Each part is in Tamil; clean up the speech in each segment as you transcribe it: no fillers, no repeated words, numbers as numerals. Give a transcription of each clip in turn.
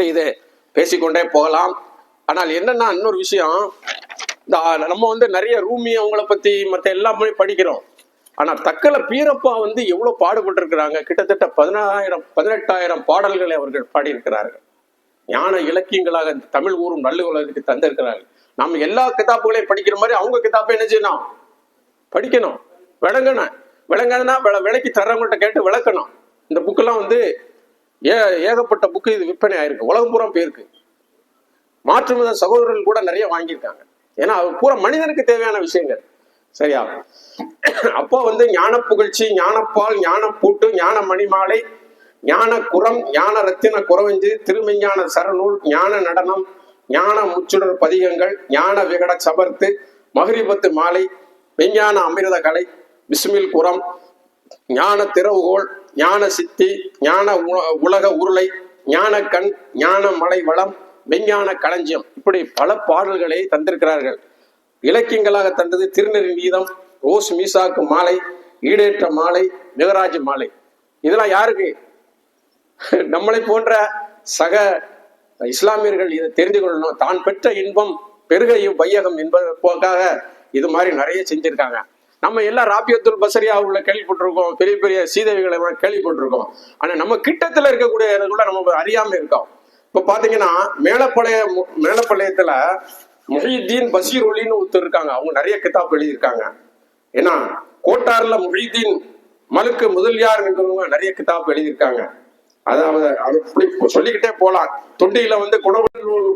இப்படி இது பேசிக்கொண்டே போகலாம். ஆனால் என்னன்னா இன்னொரு விஷயம், இந்த நம்ம வந்து நிறைய ரூமி அவங்கள பத்தி மற்ற எல்லாமே படிக்கிறோம். ஆனா தக்கல பீரப்பா வந்து எவ்வளவு பாடுபட்டு இருக்கிறாங்க. கிட்டத்தட்ட 18,000 பாடல்களை அவர்கள் பாடியிருக்கிறார்கள். ஞான இலக்கியங்களாக இந்த தமிழ் ஊரும் நல்ல உலகத்துக்கு தந்திருக்கிறார்கள். நம்ம எல்லா கிதாப்புகளையும் படிக்கிற மாதிரி அவங்க கிதாப்பை என்ன செய்யணும், படிக்கணும், விளங்கணும். விளங்காதுன்னா விலைக்கு தர்றவங்கள்ட்ட கேட்டு விளக்கணும். இந்த புக்கெல்லாம் வந்து ஏகப்பட்ட புக்கு இது விற்பனை ஆயிருக்கு, உலகம் பூரா போயிருக்கு. மாற்று மத சகோதரர்கள் கூட நிறைய வாங்கியிருக்காங்க. ஏன்னா அது பூரா மனிதனுக்கு தேவையான விஷயங்கள். சரியா? அப்போ வந்து ஞான புகழ்ச்சி, ஞானப்பால், ஞானப்பூட்டு, ஞான மணிமாலை, ஞான குரம், ஞான ரத்தின குறவஞ்சு, திருமெஞ்ஞான சரநூல், ஞான நடனம், ஞான முச்சுடர் பதிகங்கள், ஞான விகட சபர்த்து, மகிரிபத்து மாலை, விஞ்ஞான அமிர்த கலை, பிஸ்மில் குரம், ஞான திறவுகோள், ஞான சித்தி, ஞான உலக உருளை, ஞான கண், ஞான மலை வளம், விஞ்ஞான களஞ்சியம், இப்படி பல பாடல்களை தந்திருக்கிறார்கள். இலக்கியங்களாக தந்தது திருநெறி வீதம், ரோஸ் மீசாக்கு மாலை, ஈடேற்ற மாலை, மிகராஜ் மாலை. இதெல்லாம் யாருக்கு? நம்மளை போன்ற சக இஸ்லாமியர்கள் இதை தெரிந்து கொள்ளணும். தான் பெற்ற இன்பம் பெருகையும் வையகம் என்பதற்காக இது மாதிரி நிறைய செஞ்சிருக்காங்க. நம்ம எல்லாம் ராபியத்துல் பசரியா உள்ள கேள்விப்பட்டிருக்கோம், பெரிய பெரிய சீதவிகளை கேள்விப்பட்டிருக்கோம். ஆனா நம்ம கிட்டத்துல இருக்கக்கூடிய கூட நம்ம அறியாம இருக்கோம். இப்ப பாத்தீங்கன்னா மேலப்பாளையத்துல முஹிதீன் பஷீர் ஒலின்னு ஒருத்தர் இருக்காங்க. அவங்க நிறைய கிதாப் எழுதியிருக்காங்க. ஏன்னா கோட்டார்ல முஹிதீன் மலுக்கு முதலியார் என்கிறவங்க நிறைய கிதாப் எழுதியிருக்காங்க. அதாவது அப்படி சொல்லிக்கிட்டே போலாம். தொண்டியில வந்து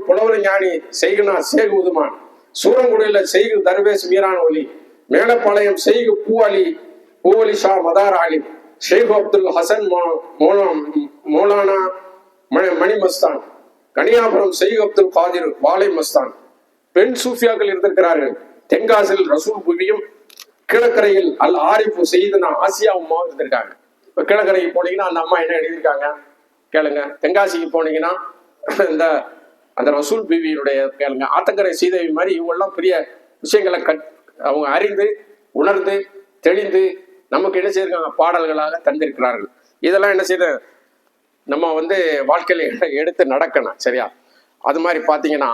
குணவர ஞானி செய்குனா சேகு உதுமான், சூரங்குடியில செய்கு தர்வேஸ் மீரான் ஒலி, மேலப்பாளையம் செய்கு பூவலி ஷா மதார் ஆலிம், ஷேக் அப்துல் ஹசன் மௌலானா மணி மஸ்தான், கனியாபுரம் செய்கு அப்துல் காதிர் வாலை மஸ்தான். பெண் சூஃபியாக்கள் இருந்திருக்கிறார்கள். தென்காசில் ரசூல் புவியும், கிழக்கரையில் அல் ஆரிஃபு செய்துனா ஆசியா அம்மாவும் இருந்திருக்காங்க. இப்போ கிழக்கரைக்கு போனீங்கன்னா அந்த அம்மா என்ன எழுதியிருக்காங்க கேளுங்க. தென்காசிக்கு போனீங்கன்னா இந்த அந்த ரசூல் பிவியினுடைய கேளுங்க. ஆத்தங்கரை சீதேவி மாதிரி இவங்கெல்லாம் பெரிய விஷயங்களை அவங்க அறிந்து உணர்ந்து தெளிந்து நமக்கு என்ன செய்திருக்காங்க, பாடல்களாக தந்திருக்கிறார்கள். இதெல்லாம் என்ன செய்ய நம்ம வந்து வாழ்க்கையில எடுத்து நடக்கணும். சரியா? அது மாதிரி பார்த்தீங்கன்னா